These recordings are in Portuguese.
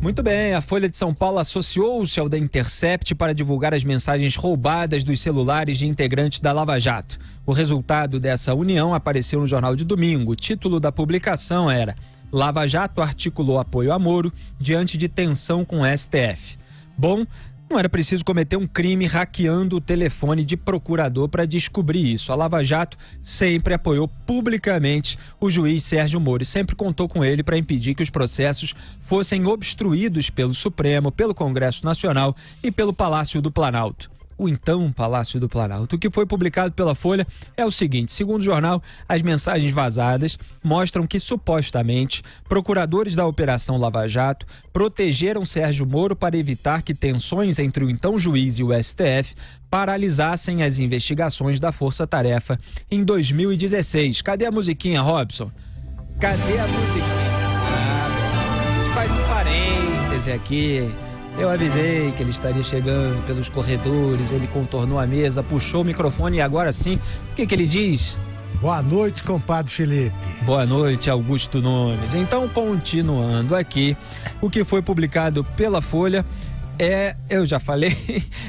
Muito bem, a Folha de São Paulo associou-se ao The Intercept para divulgar as mensagens roubadas dos celulares de integrantes da Lava Jato. O resultado dessa união apareceu no jornal de domingo. O título da publicação era: Lava Jato articulou apoio a Moro diante de tensão com o STF. Bom, não era preciso cometer um crime hackeando o telefone de procurador para descobrir isso. A Lava Jato sempre apoiou publicamente o juiz Sérgio Moro e sempre contou com ele para impedir que os processos fossem obstruídos pelo Supremo, pelo Congresso Nacional e pelo Palácio do Planalto. O então Palácio do Planalto. O que foi publicado pela Folha é o seguinte: segundo o jornal, as mensagens vazadas mostram que, supostamente, procuradores da Operação Lava Jato protegeram Sérgio Moro para evitar que tensões entre o então juiz e o STF paralisassem as investigações da Força Tarefa em 2016. Cadê a musiquinha, Robson? Cadê a musiquinha? A gente faz um parêntese aqui. Eu avisei que ele estaria chegando pelos corredores, ele contornou a mesa, puxou o microfone e agora sim, o que ele diz? Boa noite, compadre Felipe. Boa noite, Augusto Nunes. Então, continuando aqui, o que foi publicado pela Folha eu já falei,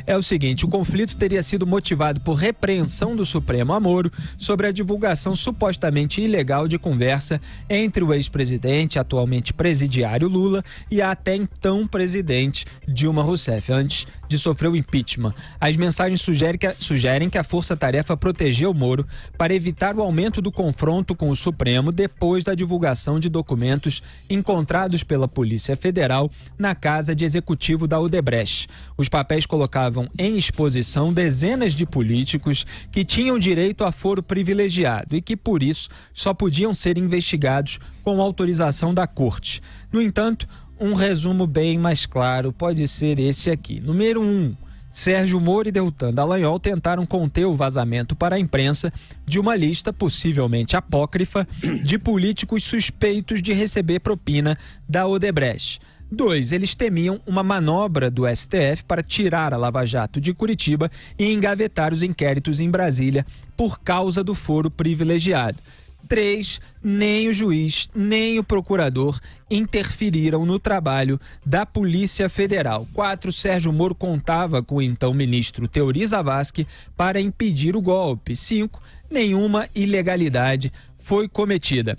é o seguinte: o conflito teria sido motivado por repreensão do Supremo a Moro sobre a divulgação supostamente ilegal de conversa entre o ex-presidente, atualmente presidiário Lula, e a até então presidente Dilma Rousseff, antes de sofrer o impeachment. As mensagens sugerem que a Força Tarefa protegeu Moro para evitar o aumento do confronto com o Supremo depois da divulgação de documentos encontrados pela Polícia Federal na casa de executivo da Odebrecht. Os papéis colocavam em exposição dezenas de políticos que tinham direito a foro privilegiado e que, por isso, só podiam ser investigados com autorização da Corte. No entanto, um resumo bem mais claro pode ser esse aqui. Número 1. Sérgio Moro e Deltan Dallagnol tentaram conter o vazamento para a imprensa de uma lista, possivelmente apócrifa, de políticos suspeitos de receber propina da Odebrecht. 2. Eles temiam uma manobra do STF para tirar a Lava Jato de Curitiba e engavetar os inquéritos em Brasília por causa do foro privilegiado. 3. Nem o juiz, nem o procurador interferiram no trabalho da Polícia Federal. 4. Sérgio Moro contava com o então ministro Teori Zavascki para impedir o golpe. 5. Nenhuma ilegalidade foi cometida.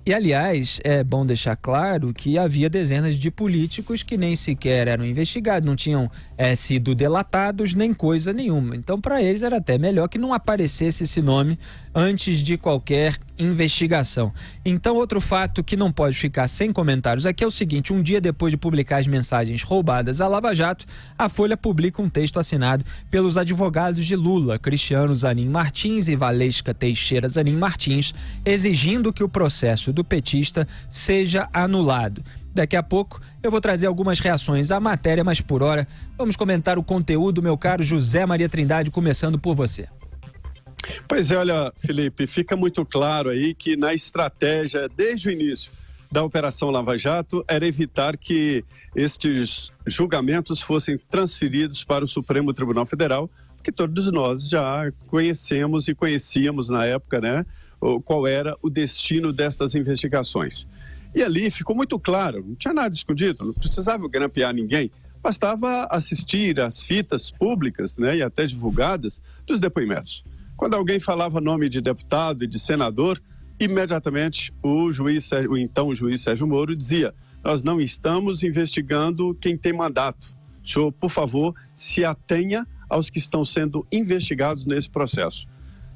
E, aliás, é bom deixar claro que havia dezenas de políticos que nem sequer eram investigados, não tinham sido delatados nem coisa nenhuma. Então, para eles era até melhor que não aparecesse esse nome antes de qualquer investigação. Então, outro fato que não pode ficar sem comentários aqui é o seguinte: um dia depois de publicar as mensagens roubadas à Lava Jato, a Folha publica um texto assinado pelos advogados de Lula, Cristiano Zanin Martins e Valesca Teixeira Zanin Martins, exigindo que o processo do petista seja anulado. Daqui a pouco eu vou trazer algumas reações à matéria, mas por hora vamos comentar o conteúdo, meu caro José Maria Trindade, começando por você. Pois é, olha, Felipe, fica muito claro aí que na estratégia, desde o início da Operação Lava Jato, era evitar que estes julgamentos fossem transferidos para o Supremo Tribunal Federal, que todos nós já conhecemos e conhecíamos na época, né, qual era o destino destas investigações. E ali ficou muito claro, não tinha nada escondido, não precisava grampear ninguém, bastava assistir às fitas públicas, né, e até divulgadas dos depoimentos. Quando alguém falava nome de deputado e de senador, imediatamente o então juiz Sérgio Moro dizia: nós não estamos investigando quem tem mandato. O senhor, por favor, se atenha aos que estão sendo investigados nesse processo.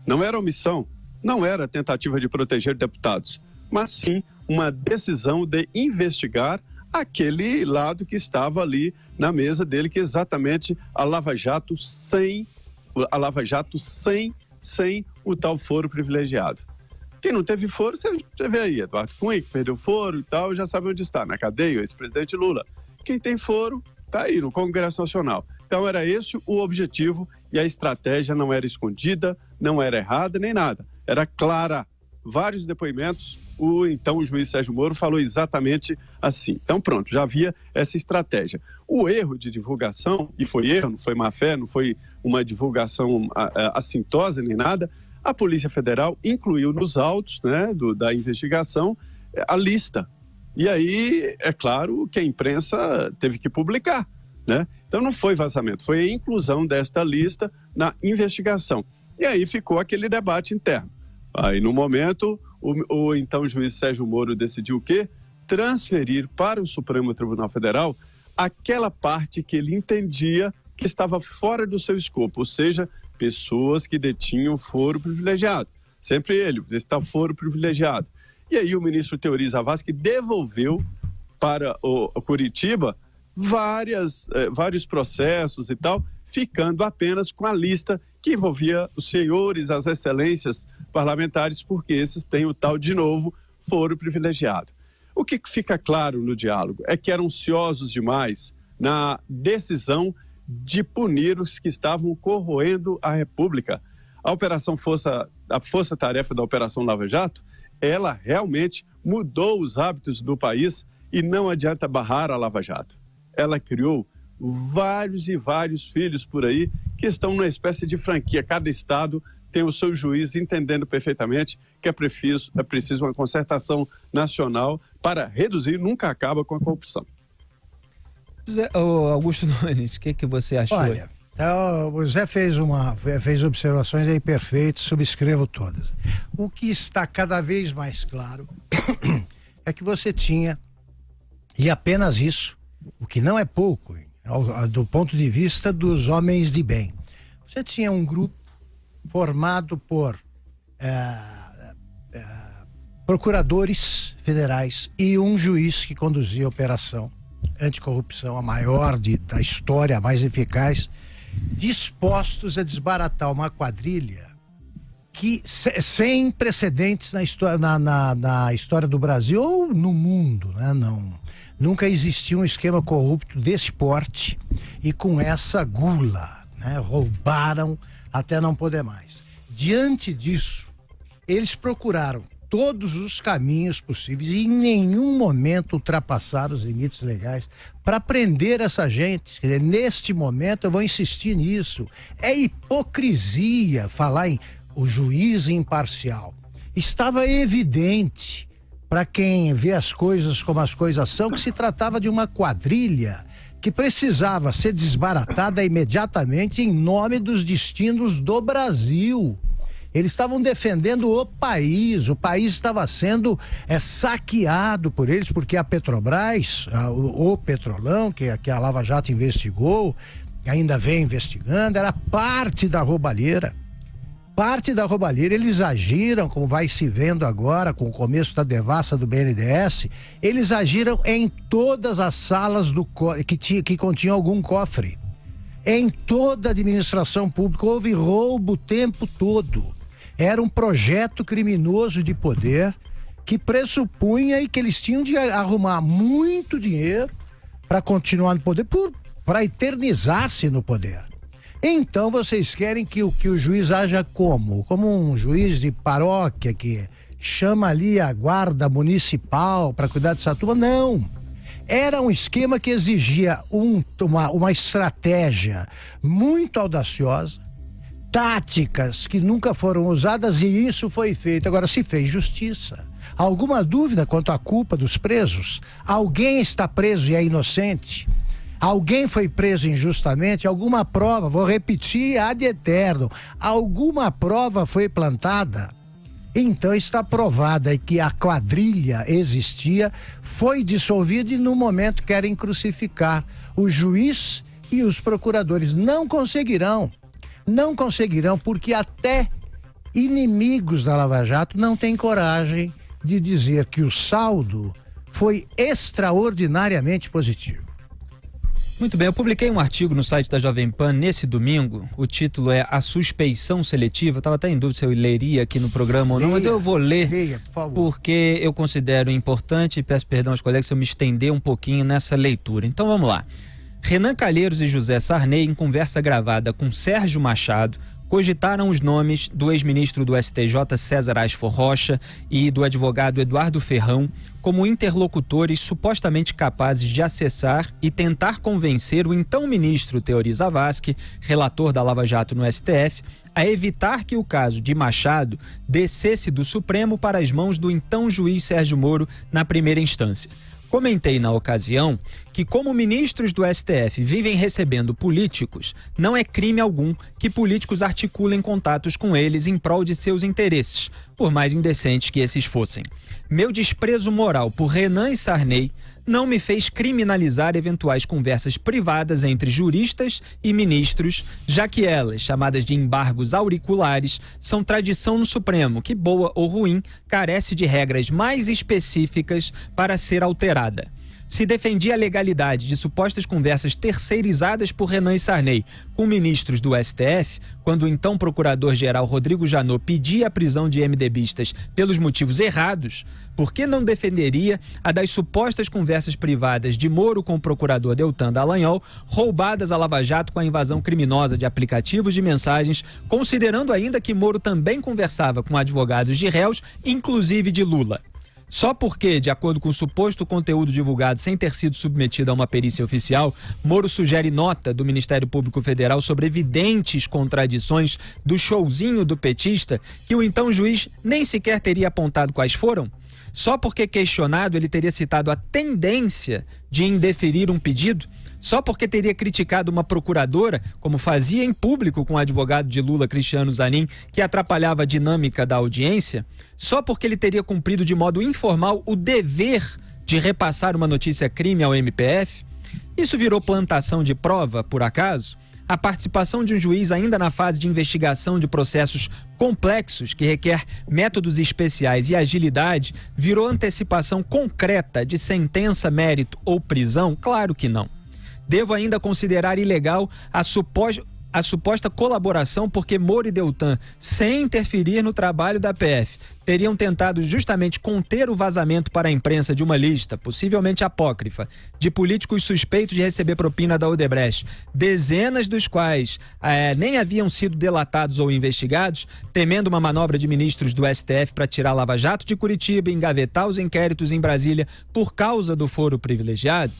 Não era omissão, não era tentativa de proteger deputados, mas sim uma decisão de investigar aquele lado que estava ali na mesa dele, que é exatamente a Lava Jato sem o tal foro privilegiado. Quem não teve foro, você vê aí, Eduardo Cunha, que perdeu foro e tal, já sabe onde está, na cadeia, o ex-presidente Lula. Quem tem foro, está aí, no Congresso Nacional. Então era esse o objetivo e a estratégia não era escondida, não era errada nem nada, era clara. Vários depoimentos, o juiz Sérgio Moro falou exatamente assim. Então pronto, já havia essa estratégia. O erro de divulgação, e foi erro, não foi má fé, não foi uma divulgação assintosa nem nada, a Polícia Federal incluiu nos autos, né, da investigação a lista E aí, é claro que a imprensa teve que publicar, né? Então não foi vazamento, foi a inclusão desta lista na investigação. E aí ficou aquele debate interno. Aí no momento, o então juiz Sérgio Moro decidiu o quê? Transferir para o Supremo Tribunal Federal aquela parte que ele entendia que estava fora do seu escopo, ou seja, pessoas que detinham foro privilegiado. Sempre ele está foro privilegiado. E aí o ministro Teori Zavascki devolveu para o Curitiba vários processos e tal, ficando apenas com a lista que envolvia os senhores, as excelências parlamentares, porque esses têm o tal, de novo, foro privilegiado. O que fica claro no diálogo é que eram ansiosos demais na decisão de punir os que estavam corroendo a República. A força-tarefa da Operação Lava Jato, ela realmente mudou os hábitos do país e não adianta barrar a Lava Jato. Ela criou vários e vários filhos por aí que estão numa espécie de franquia. Cada estado tem o seu juiz entendendo perfeitamente que é preciso uma concertação nacional para reduzir, nunca acaba com a corrupção. Augusto Nunes, o que você achou? Olha, o Zé fez observações aí perfeitas, subscrevo todas. O que está cada vez mais claro é que você tinha, e apenas isso, o que não é pouco, do ponto de vista dos homens de bem. Você tinha um grupo formado por procuradores federais e um juiz que conduzia a operação anticorrupção, a maior da história, a mais eficaz, dispostos a desbaratar uma quadrilha que sem precedentes na história do Brasil ou no mundo, né? Nunca existiu um esquema corrupto desse porte e com essa gula, né? Roubaram até não poder mais. Diante disso, eles procuraram todos os caminhos possíveis e em nenhum momento ultrapassaram os limites legais para prender essa gente. Quer dizer, neste momento, eu vou insistir nisso, é hipocrisia falar em o juiz imparcial. Estava evidente para quem vê as coisas como as coisas são, que se tratava de uma quadrilha que precisava ser desbaratada imediatamente em nome dos destinos do Brasil. Eles estavam defendendo o país estava sendo saqueado por eles, porque a Petrobras, o Petrolão, que a Lava Jato investigou, ainda vem investigando, era parte da roubalheira. Eles agiram, como vai se vendo agora, com o começo da devassa do BNDES, eles agiram em todas as salas que continham algum cofre. Em toda a administração pública houve roubo o tempo todo. Era um projeto criminoso de poder que pressupunha que eles tinham de arrumar muito dinheiro para continuar no poder, para eternizar-se no poder. Então vocês querem que o juiz haja como? Como um juiz de paróquia que chama ali a guarda municipal para cuidar dessa turma? Não. Era um esquema que exigia uma estratégia muito audaciosa, táticas que nunca foram usadas, e isso foi feito. Agora, se fez justiça. Alguma dúvida quanto à culpa dos presos? Alguém está preso e é inocente? Alguém foi preso injustamente? Alguma prova, vou repetir ad eterno, alguma prova foi plantada? Então está provada que a quadrilha existia, foi dissolvida e no momento querem crucificar o juiz e os procuradores. Não conseguirão, porque até inimigos da Lava Jato não têm coragem de dizer que o saldo foi extraordinariamente positivo. Muito bem, eu publiquei um artigo no site da Jovem Pan nesse domingo, o título é A Suspeição Seletiva. Eu estava até em dúvida se eu leria aqui no programa ou não, mas eu vou ler, por favor, porque eu considero importante e peço perdão aos colegas se eu me estender um pouquinho nessa leitura. Então vamos lá. Renan Calheiros e José Sarney, em conversa gravada com Sérgio Machado, cogitaram os nomes do ex-ministro do STJ César Asfor Rocha e do advogado Eduardo Ferrão como interlocutores supostamente capazes de acessar e tentar convencer o então ministro Teori Zavascki, relator da Lava Jato no STF, a evitar que o caso de Machado descesse do Supremo para as mãos do então juiz Sérgio Moro na primeira instância. Comentei na ocasião que, como ministros do STF vivem recebendo políticos, não é crime algum que políticos articulem contatos com eles em prol de seus interesses, por mais indecentes que esses fossem. Meu desprezo moral por Renan e Sarney não me fez criminalizar eventuais conversas privadas entre juristas e ministros, já que elas, chamadas de embargos auriculares, são tradição no Supremo que, boa ou ruim, carece de regras mais específicas para ser alterada. Se defendia a legalidade de supostas conversas terceirizadas por Renan e Sarney com ministros do STF, quando o então procurador-geral Rodrigo Janot pedia a prisão de MDBistas pelos motivos errados, por que não defenderia a das supostas conversas privadas de Moro com o procurador Deltan Dallagnol, roubadas à Lava Jato com a invasão criminosa de aplicativos de mensagens, considerando ainda que Moro também conversava com advogados de réus, inclusive de Lula? Só porque, de acordo com o suposto conteúdo divulgado sem ter sido submetido a uma perícia oficial, Moro sugere nota do Ministério Público Federal sobre evidentes contradições do showzinho do petista, que o então juiz nem sequer teria apontado quais foram? Só porque questionado ele teria citado a tendência de indeferir um pedido? Só porque teria criticado uma procuradora, como fazia em público com o advogado de Lula, Cristiano Zanin, que atrapalhava a dinâmica da audiência? Só porque ele teria cumprido de modo informal o dever de repassar uma notícia-crime ao MPF? Isso virou plantação de prova, por acaso? A participação de um juiz ainda na fase de investigação de processos complexos, que requer métodos especiais e agilidade, virou antecipação concreta de sentença, mérito ou prisão? Claro que não. Devo ainda considerar ilegal a suposta colaboração porque Moro e Deltan, sem interferir no trabalho da PF, teriam tentado justamente conter o vazamento para a imprensa de uma lista, possivelmente apócrifa, de políticos suspeitos de receber propina da Odebrecht, dezenas dos quais nem haviam sido delatados ou investigados, temendo uma manobra de ministros do STF para tirar a Lava Jato de Curitiba e engavetar os inquéritos em Brasília por causa do foro privilegiado?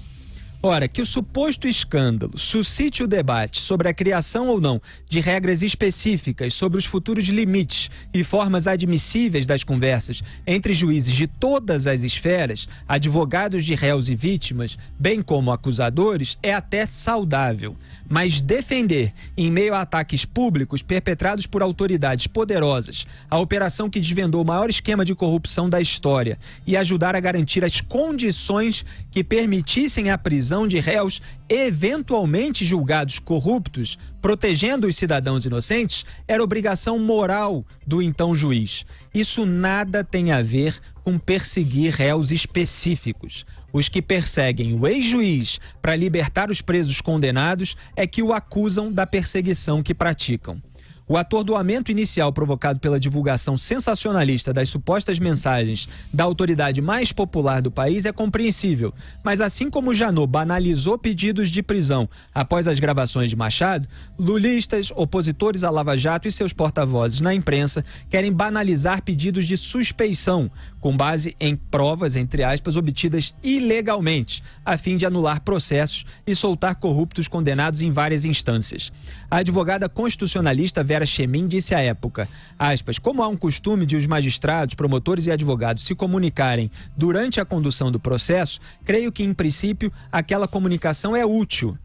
Ora, que o suposto escândalo suscite o debate sobre a criação ou não de regras específicas sobre os futuros limites e formas admissíveis das conversas entre juízes de todas as esferas, advogados de réus e vítimas, bem como acusadores, é até saudável. Mas defender, em meio a ataques públicos perpetrados por autoridades poderosas, a operação que desvendou o maior esquema de corrupção da história e ajudar a garantir as condições que permitissem a prisão de réus eventualmente julgados corruptos, protegendo os cidadãos inocentes, era obrigação moral do então juiz. Isso nada tem a ver com perseguir réus específicos. Os que perseguem o ex-juiz para libertar os presos condenados é que o acusam da perseguição que praticam. O atordoamento inicial provocado pela divulgação sensacionalista das supostas mensagens da autoridade mais popular do país é compreensível, mas assim como Janot banalizou pedidos de prisão após as gravações de Machado, lulistas, opositores à Lava Jato e seus porta-vozes na imprensa querem banalizar pedidos de suspeição, com base em provas, entre aspas, obtidas ilegalmente, a fim de anular processos e soltar corruptos condenados em várias instâncias. A advogada constitucionalista Vera Chemin disse à época, aspas, como há um costume de os magistrados, promotores e advogados se comunicarem durante a condução do processo, creio que, em princípio, aquela comunicação é útil.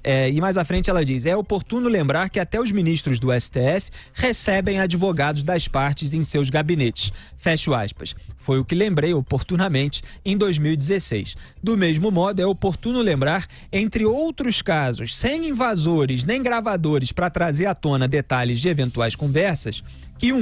E mais à frente ela diz, é oportuno lembrar que até os ministros do STF recebem advogados das partes em seus gabinetes. Fecho aspas. Foi o que lembrei oportunamente em 2016. Do mesmo modo, é oportuno lembrar, entre outros casos, sem invasores nem gravadores para trazer à tona detalhes de eventuais conversas, que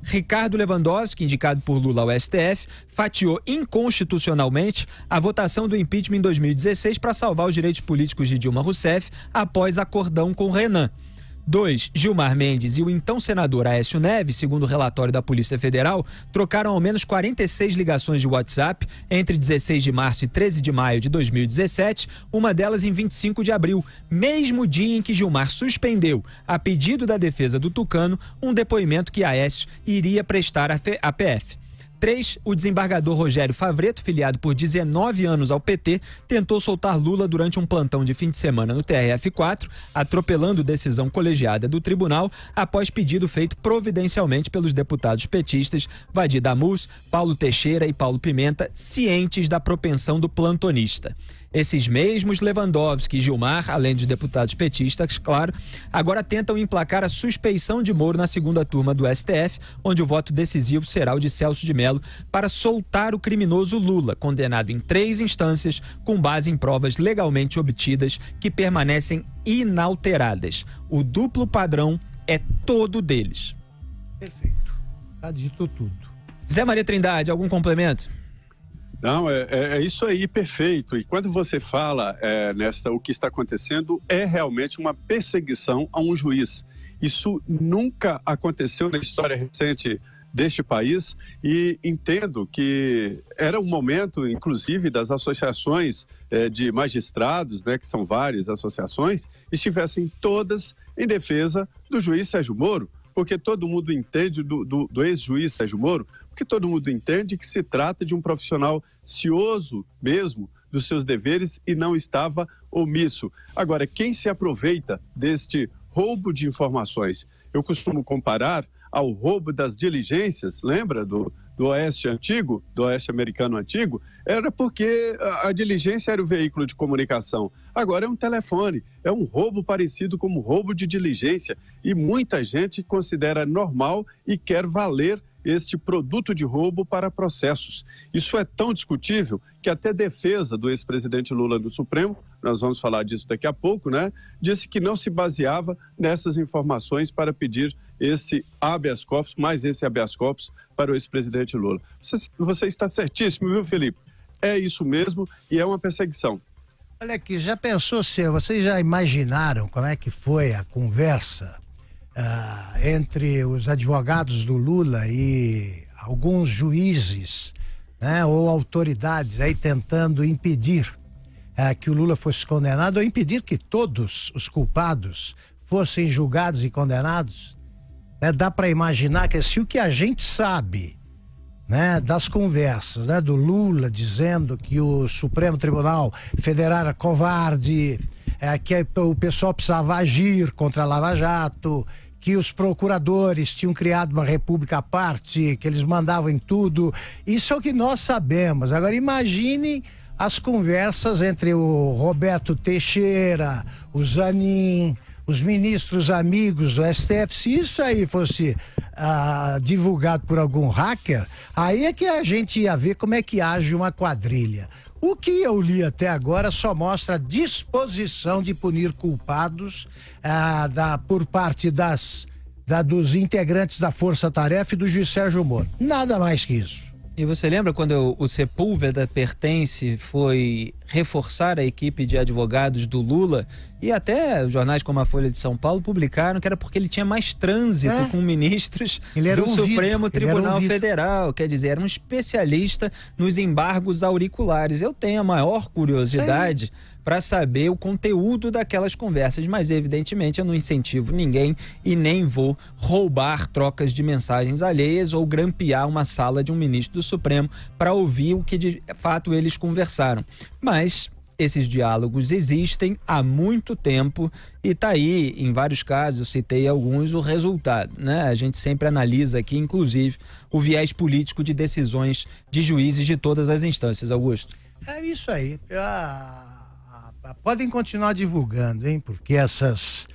Ricardo Lewandowski, indicado por Lula ao STF, fatiou inconstitucionalmente a votação do impeachment em 2016 para salvar os direitos políticos de Dilma Rousseff após acordão com Renan. 2. Gilmar Mendes e o então senador Aécio Neves, segundo o relatório da Polícia Federal, trocaram ao menos 46 ligações de WhatsApp entre 16 de março e 13 de maio de 2017, uma delas em 25 de abril, mesmo dia em que Gilmar suspendeu, a pedido da defesa do Tucano, um depoimento que Aécio iria prestar à PF. 3, o desembargador Rogério Favreto, filiado por 19 anos ao PT, tentou soltar Lula durante um plantão de fim de semana no TRF4, atropelando decisão colegiada do tribunal após pedido feito providencialmente pelos deputados petistas Vadir Damus, Paulo Teixeira e Paulo Pimenta, cientes da propensão do plantonista. Esses mesmos Lewandowski e Gilmar, além dos deputados petistas, claro, agora tentam emplacar a suspeição de Moro na segunda turma do STF, onde o voto decisivo será o de Celso de Mello para soltar o criminoso Lula, condenado em 3 instâncias com base em provas legalmente obtidas que permanecem inalteradas. O duplo padrão é todo deles. Perfeito. Tá dito tudo. Zé Maria Trindade, algum complemento? Não, é isso aí, perfeito. E quando você fala o que está acontecendo é realmente uma perseguição a um juiz. Isso nunca aconteceu na história recente deste país e entendo que era um momento, inclusive, das associações de magistrados, né, que são várias associações, estivessem todas em defesa do juiz Sérgio Moro, porque todo mundo entende, do ex-juiz Sérgio Moro, porque todo mundo entende que se trata de um profissional cioso mesmo dos seus deveres e não estava omisso. Agora, quem se aproveita deste roubo de informações? Eu costumo comparar ao roubo das diligências, lembra do Oeste antigo, do Oeste americano antigo? Era porque a diligência era o veículo de comunicação. Agora é um telefone, é um roubo parecido como roubo de diligência e muita gente considera normal e quer valer este produto de roubo para processos. Isso é tão discutível que até defesa do ex-presidente Lula no Supremo, nós vamos falar disso daqui a pouco, né, disse que não se baseava nessas informações para pedir esse habeas corpus, mais esse habeas corpus para o ex-presidente Lula. Você está certíssimo, viu, Felipe? É isso mesmo e é uma perseguição. Olha aqui, já pensou, vocês já imaginaram como é que foi a conversa entre os advogados do Lula e alguns juízes, né, ou autoridades aí tentando impedir que o Lula fosse condenado ou impedir que todos os culpados fossem julgados e condenados? Dá para imaginar que se o que a gente sabe, né, das conversas, né, do Lula dizendo que o Supremo Tribunal Federal era covarde, que o pessoal precisava agir contra a Lava Jato, que os procuradores tinham criado uma república à parte, que eles mandavam em tudo. Isso é o que nós sabemos. Agora imagine as conversas entre o Roberto Teixeira, o Zanin, os ministros amigos do STF. Se isso aí fosse divulgado por algum hacker, aí é que a gente ia ver como é que age uma quadrilha. O que eu li até agora só mostra a disposição de punir culpados por parte dos integrantes da Força Tarefa e do juiz Sérgio Moro. Nada mais que isso. E você lembra quando o Sepúlveda Pertence foi reforçar a equipe de advogados do Lula e até jornais como a Folha de São Paulo publicaram que era porque ele tinha mais trânsito com ministros do Supremo Tribunal Federal, quer dizer, era um especialista nos embargos auriculares. Eu tenho a maior curiosidade para saber o conteúdo daquelas conversas, mas evidentemente eu não incentivo ninguém e nem vou roubar trocas de mensagens alheias ou grampear uma sala de um ministro do Supremo para ouvir o que de fato eles conversaram. Mas esses diálogos existem há muito tempo e tá aí, em vários casos, eu citei alguns, o resultado, né? A gente sempre analisa aqui, inclusive, o viés político de decisões de juízes de todas as instâncias, Augusto. É isso aí. Podem continuar divulgando, hein? Porque essas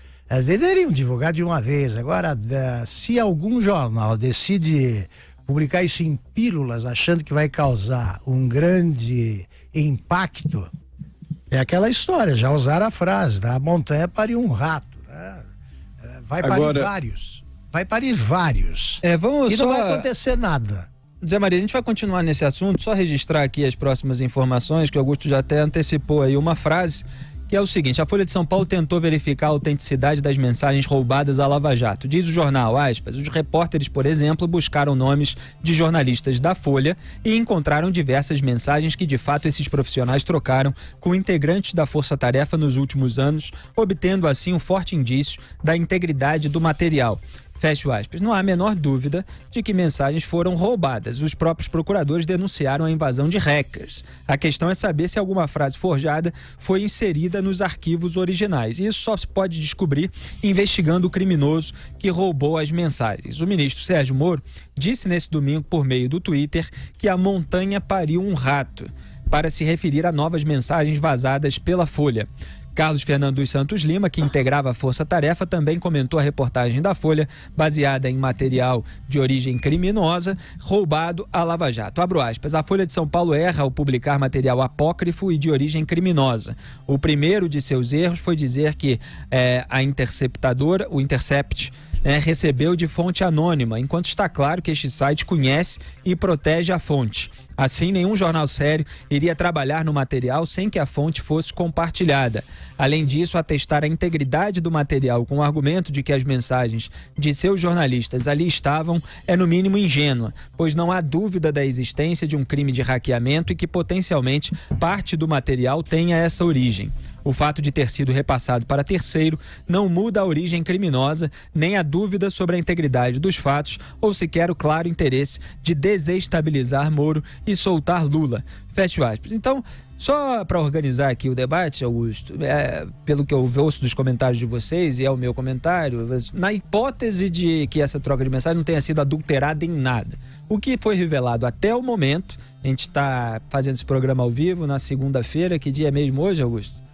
deveriam divulgar de uma vez. Agora, se algum jornal decide publicar isso em pílulas, achando que vai causar um grande impacto, é aquela história, já usaram a frase, da montanha pariu um rato, né? Vai parir vários. Vai parir vários. Não vai acontecer nada. Zé Maria, a gente vai continuar nesse assunto, só registrar aqui as próximas informações, que o Augusto já até antecipou aí uma frase, que é o seguinte: a Folha de São Paulo tentou verificar a autenticidade das mensagens roubadas à Lava Jato. Diz o jornal, aspas, os repórteres, por exemplo, buscaram nomes de jornalistas da Folha e encontraram diversas mensagens que de fato esses profissionais trocaram com integrantes da Força Tarefa nos últimos anos, obtendo assim um forte indício da integridade do material. Fecho aspas. Não há a menor dúvida de que mensagens foram roubadas. Os próprios procuradores denunciaram a invasão de hackers. A questão é saber se alguma frase forjada foi inserida nos arquivos originais. Isso só se pode descobrir investigando o criminoso que roubou as mensagens. O ministro Sérgio Moro disse nesse domingo, por meio do Twitter, que a montanha pariu um rato, para se referir a novas mensagens vazadas pela Folha. Carlos Fernando dos Santos Lima, que integrava a Força Tarefa, também comentou a reportagem da Folha, baseada em material de origem criminosa, roubado à Lava Jato. Abro aspas, a Folha de São Paulo erra ao publicar material apócrifo e de origem criminosa. O primeiro de seus erros foi dizer que a interceptadora, o Intercept, recebeu de fonte anônima, enquanto está claro que este site conhece e protege a fonte. Assim, nenhum jornal sério iria trabalhar no material sem que a fonte fosse compartilhada. Além disso, atestar a integridade do material com o argumento de que as mensagens de seus jornalistas ali estavam é no mínimo ingênua, pois não há dúvida da existência de um crime de hackeamento e que potencialmente parte do material tenha essa origem. O fato de ter sido repassado para terceiro não muda a origem criminosa, nem a dúvida sobre a integridade dos fatos ou sequer o claro interesse de desestabilizar Moro e soltar Lula. Fecho aspas. Então, só para organizar aqui o debate, Augusto, pelo que eu ouço dos comentários de vocês, e é o meu comentário, na hipótese de que essa troca de mensagem não tenha sido adulterada em nada, o que foi revelado até o momento, a gente está fazendo esse programa ao vivo na segunda-feira, que dia é mesmo hoje, Augusto?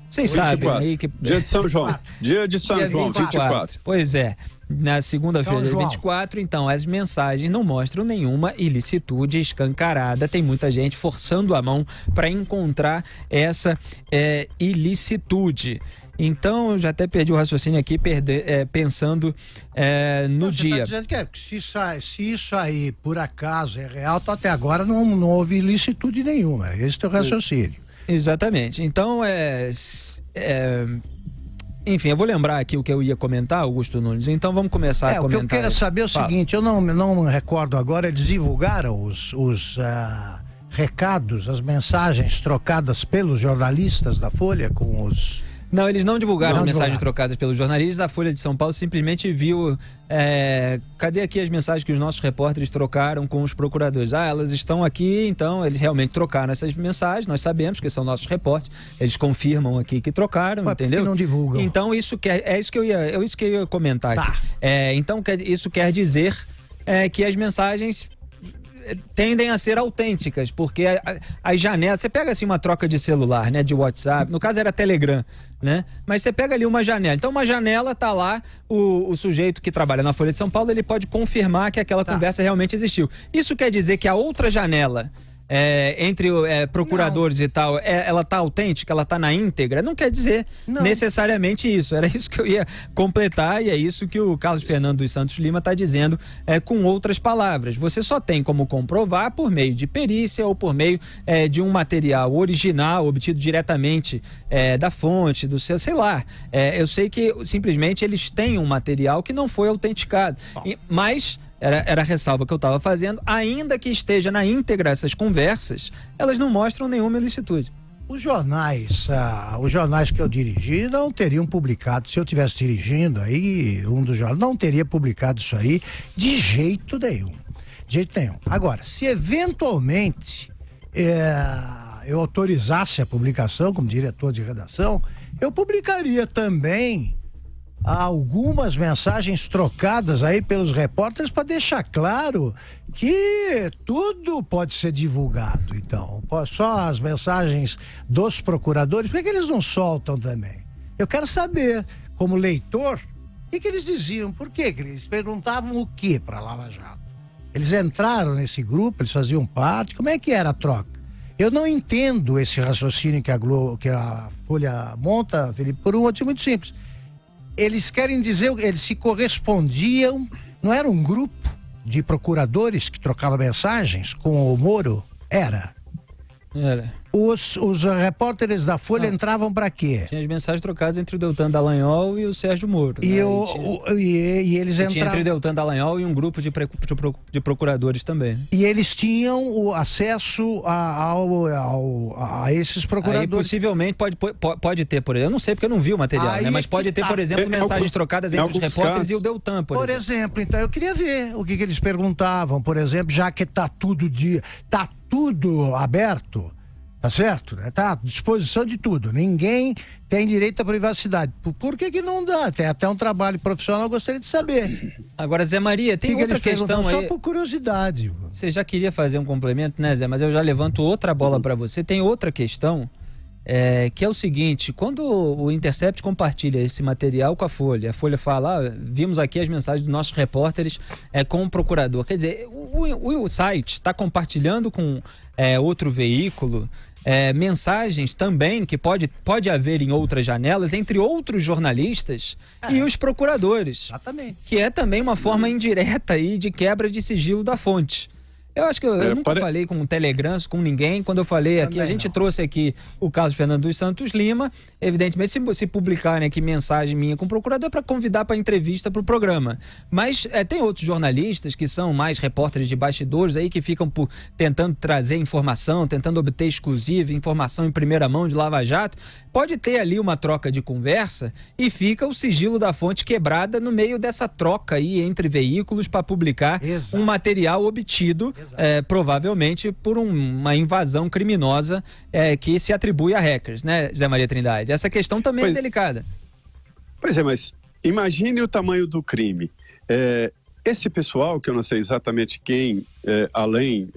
Vocês sabem aí que... Dia de São João. Dia de São João, 24. Pois é. Na segunda-feira, dia 24, então, as mensagens não mostram nenhuma ilicitude escancarada. Tem muita gente forçando a mão para encontrar essa ilicitude. Então, eu já até perdi o raciocínio aqui, pensando no dia. Você está dizendo que se isso aí, por acaso, é real, até agora não houve ilicitude nenhuma. Esse é o teu raciocínio. Exatamente. Então, enfim, eu vou lembrar aqui o que eu ia comentar, Augusto Nunes. Então, vamos começar a comentar. O que eu quero saber é o seguinte, eu não me recordo agora, eles divulgaram os recados, as mensagens trocadas pelos jornalistas da Folha com os... Não, eles não divulgaram as mensagens trocadas pelos jornalistas. A Folha de São Paulo simplesmente viu... cadê aqui as mensagens que os nossos repórteres trocaram com os procuradores? Elas estão aqui, então eles realmente trocaram essas mensagens. Nós sabemos que são nossos repórteres. Eles confirmam aqui que trocaram, entendeu? Por que não divulgam? Então, isso que eu ia comentar aqui. Então, isso quer dizer que as mensagens tendem a ser autênticas, porque as janelas, você pega assim uma troca de celular, né, de WhatsApp, no caso era Telegram, né, mas você pega ali uma janela, então uma janela tá lá, o sujeito que trabalha na Folha de São Paulo, ele pode confirmar que aquela conversa realmente existiu. Isso quer dizer que a outra janela entre procuradores e tal, ela tá autêntica, ela tá na íntegra? Não quer dizer necessariamente isso. Era isso que eu ia completar e é isso que o Carlos Fernando dos Santos Lima está dizendo com outras palavras. Você só tem como comprovar por meio de perícia ou por meio de um material original obtido diretamente da fonte, do seu, sei lá. Eu sei que simplesmente eles têm um material que não foi autenticado, mas... Era a ressalva que eu estava fazendo, ainda que esteja na íntegra essas conversas, elas não mostram nenhuma ilicitude. Os jornais que eu dirigi não teriam publicado, se eu estivesse dirigindo aí, um dos jornais, não teria publicado isso aí de jeito nenhum. De jeito nenhum. Agora, se eventualmente eu autorizasse a publicação como diretor de redação, eu publicaria também algumas mensagens trocadas aí pelos repórteres para deixar claro que tudo pode ser divulgado. Então, só as mensagens dos procuradores, por que eles não soltam também? Eu quero saber, como leitor, o que eles diziam, por que eles perguntavam o que para a Lava Jato? Eles entraram nesse grupo, eles faziam parte, como é que era a troca? Eu não entendo esse raciocínio que a Folha monta, Felipe, por um motivo muito simples. Eles querem dizer, eles se correspondiam, não era um grupo de procuradores que trocava mensagens com o Moro? Era. Era. Os repórteres da Folha entravam para quê? Tinha as mensagens trocadas entre o Deltan Dallagnol e o Sérgio Moro. E, né? e eles Tinha entravam. entre o Deltan Dallagnol e um grupo de procuradores também. E eles tinham o acesso a esses Aí procuradores. possivelmente pode ter, por exemplo, eu não sei porque eu não vi o material, Aí né? Mas que pode ter, tá. por exemplo, mensagens trocadas entre os repórteres casos. e o Deltan, por exemplo. Exemplo, então eu queria ver o que eles perguntavam, por exemplo, já que tá tudo aberto, tá certo? Tá à disposição de tudo. Ninguém tem direito à privacidade. Por que não dá? Tem até um trabalho profissional, eu gostaria de saber. Agora, Zé Maria, tem outra questão aí. Só por curiosidade. Você já queria fazer um complemento, né, Zé? Mas eu já levanto outra bola para você. Tem outra questão, que é o seguinte: quando o Intercept compartilha esse material com a Folha fala, vimos aqui as mensagens dos nossos repórteres com o procurador. Quer dizer, o site está compartilhando com outro veículo mensagens também que pode haver em outras janelas entre outros jornalistas e os procuradores. Exatamente. Que é também uma forma indireta aí de quebra de sigilo da fonte. Eu acho que eu nunca falei com o Telegram, com ninguém. Quando eu falei aqui, a gente trouxe aqui o caso Fernando dos Santos Lima. Evidentemente, se publicarem aqui mensagem minha com o procurador, é para convidar para entrevista para o programa. Mas tem outros jornalistas que são mais repórteres de bastidores aí, que ficam tentando trazer informação, tentando obter exclusiva, informação em primeira mão de Lava Jato. Pode ter ali uma troca de conversa e fica o sigilo da fonte quebrada no meio dessa troca aí entre veículos para publicar um material obtido provavelmente por uma invasão criminosa que se atribui a hackers, né, Zé Maria Trindade? Essa questão também é delicada. Pois é, mas imagine o tamanho do crime. Esse pessoal, que eu não sei exatamente quem, além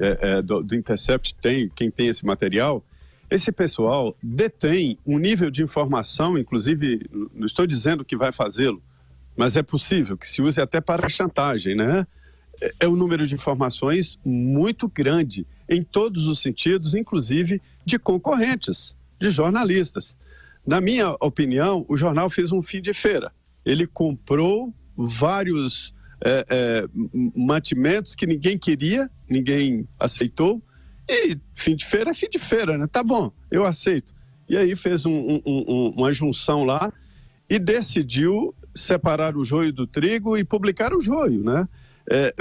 do Intercept, quem tem esse material, esse pessoal detém um nível de informação, inclusive, não estou dizendo que vai fazê-lo, mas é possível que se use até para chantagem, né? É um número de informações muito grande, em todos os sentidos, inclusive de concorrentes, de jornalistas. Na minha opinião, o jornal fez um fim de feira. Ele comprou vários mantimentos que ninguém queria, ninguém aceitou, e fim de feira é fim de feira, né? Tá bom, eu aceito. E aí fez uma junção lá e decidiu separar o joio do trigo e publicar o joio, né?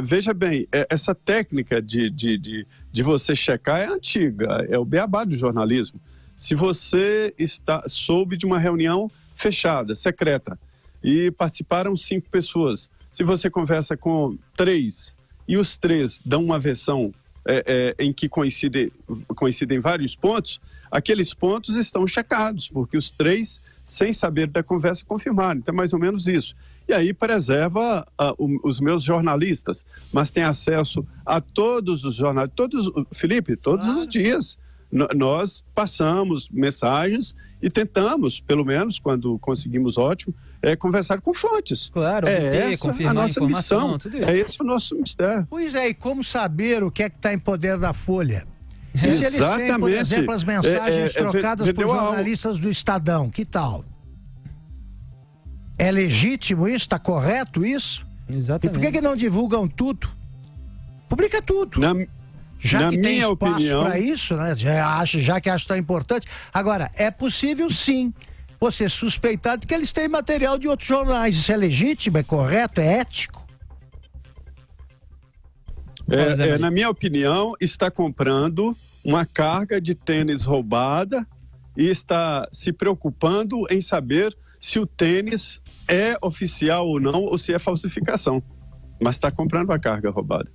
Veja bem, essa técnica de você checar é antiga, é o beabá do jornalismo. Se você soube de uma reunião fechada, secreta, e participaram 5 pessoas, se você conversa com 3 e os 3 dão uma versão em que coincidem vários pontos, aqueles pontos estão checados, porque os 3, sem saber da conversa, confirmaram. Então é mais ou menos isso. E aí preserva os meus jornalistas, mas tem acesso a todos os jornais, Felipe, todos os dias. Nós passamos mensagens e tentamos, pelo menos quando conseguimos, ótimo, conversar com fontes. Claro, essa a nossa missão, esse o nosso mistério. Pois é, e como saber o que está em poder da Folha? E se eles Exatamente. têm, por exemplo, as mensagens trocadas por jornalistas do Estadão, que tal? É legítimo isso? Está correto isso? Exatamente. E por que não divulgam tudo? Publica tudo. Já que tem espaço para isso, né? Já que acho tão importante. Agora, é possível sim você suspeitar de que eles têm material de outros jornais. Isso é legítimo, é correto, é ético? Na minha opinião, está comprando uma carga de tênis roubada e está se preocupando em saber se o tênis é oficial ou não, ou se é falsificação. Mas está comprando a carga roubada.